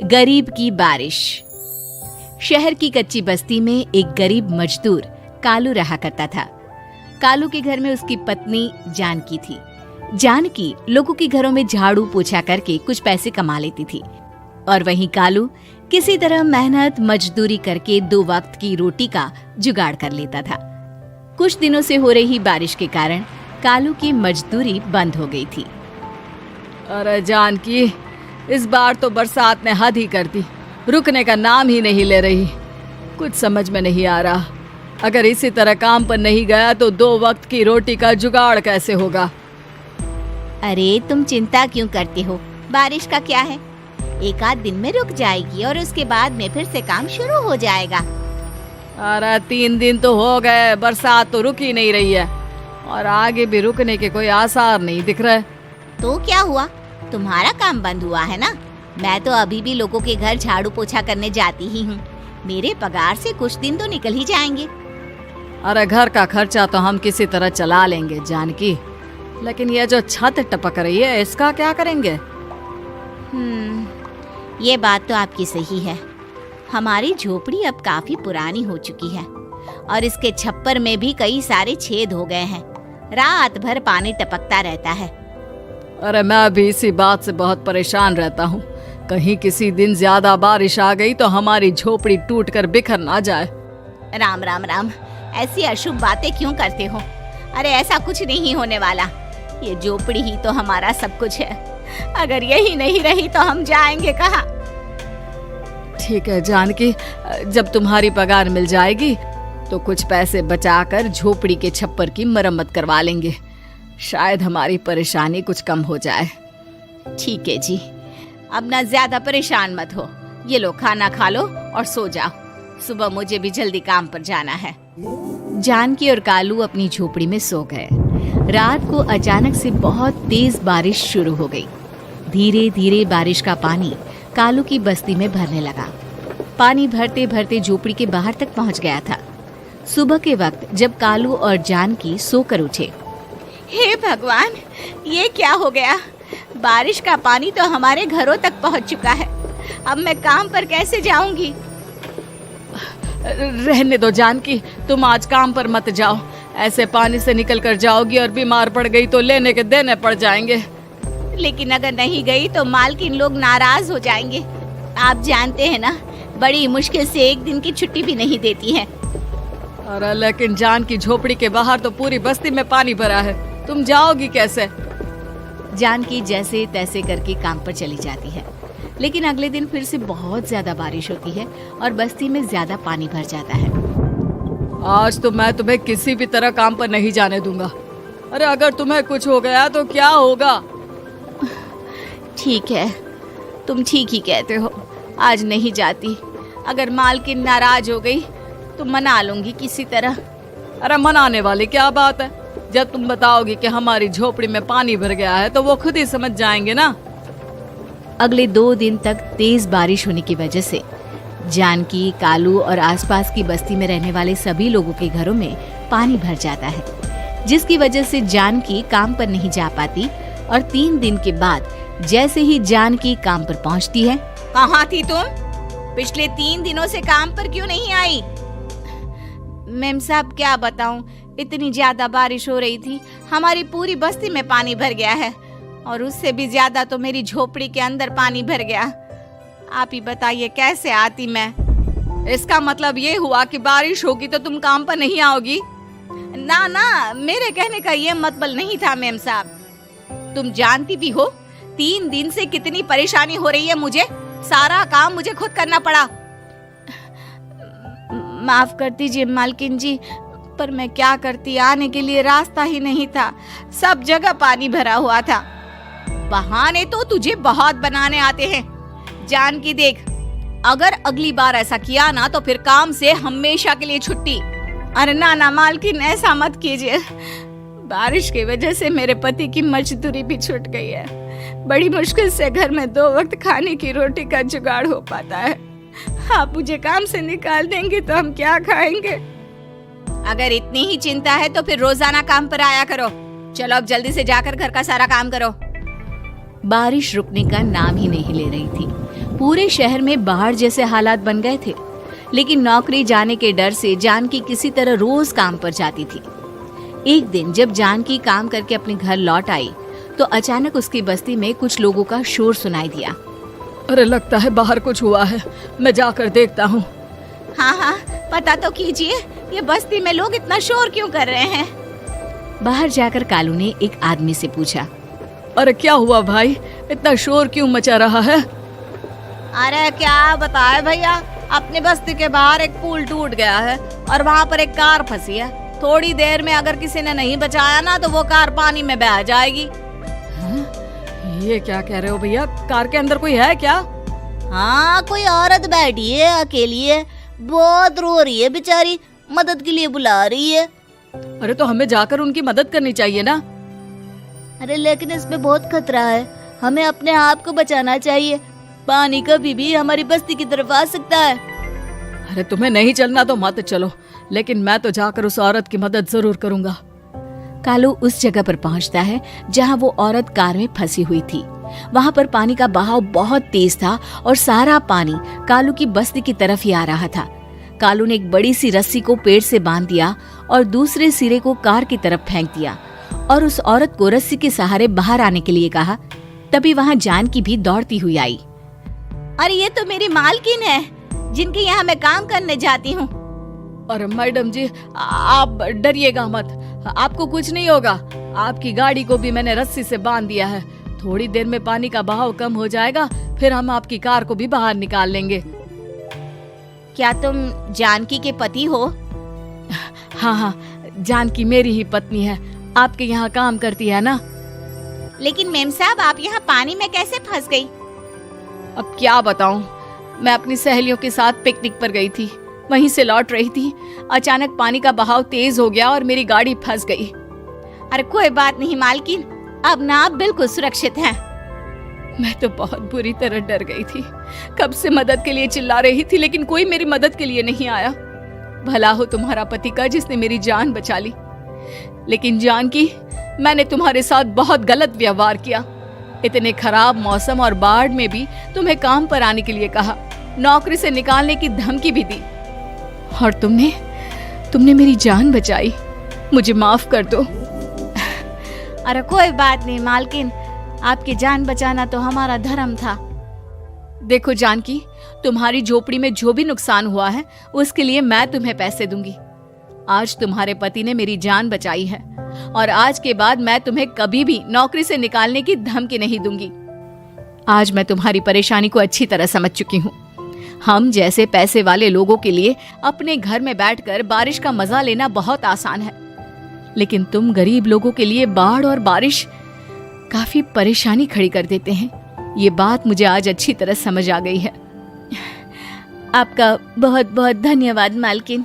गरीब की बारिश। शहर की कच्ची बस्ती में एक गरीब मजदूर कालू रहा करता था। कालू के घर में उसकी पत्नी जानकी थी। जानकी लोगों के घरों में झाड़ू पोछा करके कुछ पैसे कमा लेती थी और वहीं कालू किसी तरह मेहनत मजदूरी करके 2 वक्त की रोटी का जुगाड़ कर लेता था। कुछ दिनों से हो रही बारिश के कारण कालू की मजदूरी बंद हो गई थी। अरे जानकी, इस बार तो बरसात ने हद ही कर दी, रुकने का नाम ही नहीं ले रही। कुछ समझ में नहीं आ रहा, अगर इसी तरह काम पर नहीं गया तो 2 वक्त की रोटी का जुगाड़ कैसे होगा। अरे तुम चिंता क्यों करते हो, बारिश का क्या है, 1 आध दिन में रुक जाएगी और उसके बाद में फिर से काम शुरू हो जाएगा। अरे 3 दिन तो हो गए, बरसात तो रुक ही नहीं रही है और आगे भी रुकने के कोई आसार नहीं दिख रहे। तो क्या हुआ, तुम्हारा काम बंद हुआ है ना? मैं तो अभी भी लोगों के घर झाड़ू पोछा करने जाती ही हूँ। मेरे पगार से कुछ दिन तो निकल ही जाएंगे। अरे घर का खर्चा तो हम किसी तरह चला लेंगे जानकी, लेकिन ये जो छत टपक रही है इसका क्या करेंगे? ये बात तो आपकी सही है। हमारी झोपड़ी अब काफी पुरानी हो चुकी है और इसके छप्पर में भी कई सारे छेद हो गए हैं। रात भर पानी टपकता रहता है। अरे मैं भी इसी बात से बहुत परेशान रहता हूँ। कहीं किसी दिन ज्यादा बारिश आ गई तो हमारी झोपड़ी टूटकर बिखर ना जाए। राम राम राम, ऐसी अशुभ बातें क्यों करते हो? अरे ऐसा कुछ नहीं होने वाला। ये झोपड़ी ही तो हमारा सब कुछ है। अगर यही नहीं रही तो हम जाएंगे कहाँ? ठीक है जानकी, जब तुम्हारी पगार मिल जाएगी तो कुछ पैसे बचाकर झोपड़ी के छप्पर की मरम्मत करवा लेंगे। शायद हमारी परेशानी कुछ कम हो जाए। ठीक है जी, अब ना ज्यादा परेशान मत हो। ये लो, खाना खा लो और सो जाओ। सुबह मुझे भी जल्दी काम पर जाना है। जानकी और कालू अपनी झोपड़ी में सो गए। रात को अचानक से बहुत तेज बारिश शुरू हो गई। धीरे धीरे बारिश का पानी कालू की बस्ती में भरने लगा। पानी भरते भरते झोपड़ी के बाहर तक पहुंच गया था। सुबह के वक्त जब कालू और जानकी सोकर उठे, हे भगवान, ये क्या हो गया? बारिश का पानी तो हमारे घरों तक पहुंच चुका है। अब मैं काम पर कैसे जाऊंगी? रहने दो जानकी, तुम आज काम पर मत जाओ। ऐसे पानी से निकल कर जाओगी और बीमार पड़ गई तो लेने के देने पड़ जाएंगे। लेकिन अगर नहीं गई तो मालकिन लोग नाराज हो जाएंगे। आप जानते हैं ना, बड़ी मुश्किल से 1 दिन की छुट्टी भी नहीं देती है। अरे लेकिन जानकी, झोपड़ी के बाहर तो पूरी बस्ती में पानी भरा है, तुम जाओगी कैसे? जानकी जैसे तैसे करके काम पर चली जाती है, लेकिन अगले दिन फिर से बहुत ज्यादा बारिश होती है और बस्ती में ज्यादा पानी भर जाता है। आज तो मैं तुम्हें किसी भी तरह काम पर नहीं जाने दूंगा। अरे अगर तुम्हें कुछ हो गया तो क्या होगा? ठीक है, तुम ठीक ही कहते हो, आज नहीं जाती। अगर मालकिन नाराज हो गई तो मना लूंगी किसी तरह। अरे मनाने वाली क्या बात है, जब तुम बताओगी कि हमारी झोपड़ी में पानी भर गया है तो वो खुद ही समझ जाएंगे ना। अगले 2 दिन तक तेज बारिश होने की वजह से जानकी, कालू और आसपास की बस्ती में रहने वाले सभी लोगों के घरों में पानी भर जाता है, जिसकी वजह से जानकी काम पर नहीं जा पाती। और 3 दिन के बाद जैसे ही जानकी काम पर पहुंचती है, कहाँ थी तुम? पिछले 3 दिनों से काम पर क्यों नहीं आई? मेम साहब, क्या बताऊं, इतनी ज्यादा बारिश हो रही थी, हमारी पूरी बस्ती में पानी भर गया है और उससे भी ज्यादा तो मेरी झोपड़ी के अंदर पानी भर गया। आप ही बताइए कैसे आती मैं? इसका मतलब ये हुआ कि बारिश होगी तो तुम काम पर नहीं आओगी? ना ना, मेरे कहने का ये मतलब नहीं था मेम साहब। तुम जानती भी हो 3 दिन से कितनी परेशानी हो रही है मुझे। सारा काम मुझे खुद करना पड़ा। माफ कर दीजिए मालकिन जी, पर मैं क्या करती, आने के लिए रास्ता ही नहीं था, सब जगह पानी भरा हुआ था। बहाने तो तुझे बहुत बनाने आते हैं। जानकी देख, अगर अगली बार ऐसा किया ना तो फिर काम से हमेशा के लिए छुट्टी। अरे ना ना मालकिन, ऐसा मत कीजिए। बारिश की वजह से मेरे पति की मजदूरी भी छूट गई है। बड़ी मुश्किल से घर में 2 वक्त खाने की रोटी का जुगाड़ हो पाता है। आप मुझे काम से निकाल देंगे तो हम क्या खाएंगे? अगर इतनी ही चिंता है तो फिर रोजाना काम पर आया करो। चलो अब जल्दी से जाकर घर का सारा काम करो। बारिश रुकने का नाम ही नहीं ले रही थी। पूरे शहर में बाढ़ जैसे हालात बन गए थे, लेकिन नौकरी जाने के डर से जानकी किसी तरह रोज काम पर जाती थी। एक दिन जब जानकी काम करके अपने घर लौट आई तो अचानक उसकी बस्ती में कुछ लोगों का शोर सुनाई दिया। अरे लगता है बाहर कुछ हुआ है, मैं जाकर देखता हूँ। हाँ हाँ, पता तो कीजिए, ये बस्ती में लोग इतना शोर क्यों कर रहे हैं? बाहर जाकर कालू ने एक आदमी से पूछा। अरे क्या हुआ भाई, इतना शोर क्यों मचा रहा है? अरे क्या बताए भैया, अपनी बस्ती के बाहर एक पुल टूट गया है और वहाँ पर एक कार फंसी है। थोड़ी देर में अगर किसी ने नहीं बचाया ना तो वो कार पानी में बह जाएगी। ये क्या कह रहे हो भैया, कार के अंदर कोई है क्या? हाँ, कोई औरत बैठी है अकेली है, बहुत रो रही है बेचारी, मदद के लिए बुला रही है। अरे तो हमें जाकर उनकी मदद करनी चाहिए ना। अरे लेकिन इसमें बहुत खतरा है, हमें अपने आप को बचाना चाहिए, पानी कभी भी हमारी बस्ती की तरफ आ सकता है। अरे तुम्हें नहीं चलना तो मत चलो, लेकिन मैं तो जाकर उस औरत की मदद जरूर करूंगा। कालू उस जगह पर पहुंचता है जहां वो औरत कार में फंसी हुई थी। वहां पर पानी का बहाव बहुत तेज था और सारा पानी कालू की बस्ती की तरफ ही आ रहा था। कालू ने एक बड़ी सी रस्सी को पेड़ से बांध दिया और दूसरे सिरे को कार की तरफ फेंक दिया और उस औरत को रस्सी के सहारे बाहर आने के लिए कहा। तभी वहां जानकी भी दौड़ती हुई आई। अरे ये तो मेरी मालकिन है, जिनके यहाँ मैं काम करने जाती हूँ। अरे मैडम जी, आप डरिएगा मत, आपको कुछ नहीं होगा। आपकी गाड़ी को भी मैंने रस्सी से बांध दिया है। थोड़ी देर में पानी का बहाव कम हो जाएगा, फिर हम आपकी कार को भी बाहर निकाल लेंगे। क्या तुम जानकी के पति हो? हाँ हाँ, जानकी मेरी ही पत्नी है, आपके यहाँ काम करती है ना। लेकिन मेम साहब, आप यहाँ पानी में कैसे फंस गई? अब क्या बताऊं, मैं अपनी सहेलियों के साथ पिकनिक पर गई थी, वहीं से लौट रही थी। अचानक पानी का बहाव तेज हो गया और मेरी गाड़ी फंस गई। अरे कोई बात नहीं मालकिन, अब ना आप बिल्कुल सुरक्षित हैं। मैं तो बहुत बुरी तरह डर गई थी, कब से मदद के लिए चिल्ला रही थी, लेकिन कोई मेरी मदद के लिए नहीं आया। भला हो तुम्हारा पति का जिसने मेरी जान बचा ली। लेकिन जानकी, मैंने तुम्हारे साथ बहुत गलत व्यवहार किया। इतने खराब मौसम और बाढ़ में भी तुम्हें काम पर आने के लिए कहा, नौकरी से निकालने की धमकी भी दी, और तुमने मेरी जान बचाई। मुझे माफ कर दो। अरे कोई बात नहीं मालकिन, आपकी जान बचाना तो हमारा धर्म था। देखो जानकी, तुम्हारी झोपड़ी में जो भी नुकसान हुआ है उसके लिए मैं तुम्हें पैसे दूंगी। आज तुम्हारे पति ने मेरी जान बचाई है और आज के बाद मैं तुम्हें कभी भी नौकरी से निकालने की धमकी नहीं दूंगी। आज मैं तुम्हारी परेशानी को अच्छी तरह समझ चुकी हूँ। हम जैसे पैसे वाले लोगों के लिए अपने घर में बैठकर बारिश का मजा लेना बहुत आसान है, लेकिन तुम गरीब लोगों के लिए बाढ़ और बारिश काफी परेशानी खड़ी कर देते हैं। ये बात मुझे आज अच्छी तरह समझ आ गई है। आपका बहुत बहुत धन्यवाद मालकिन।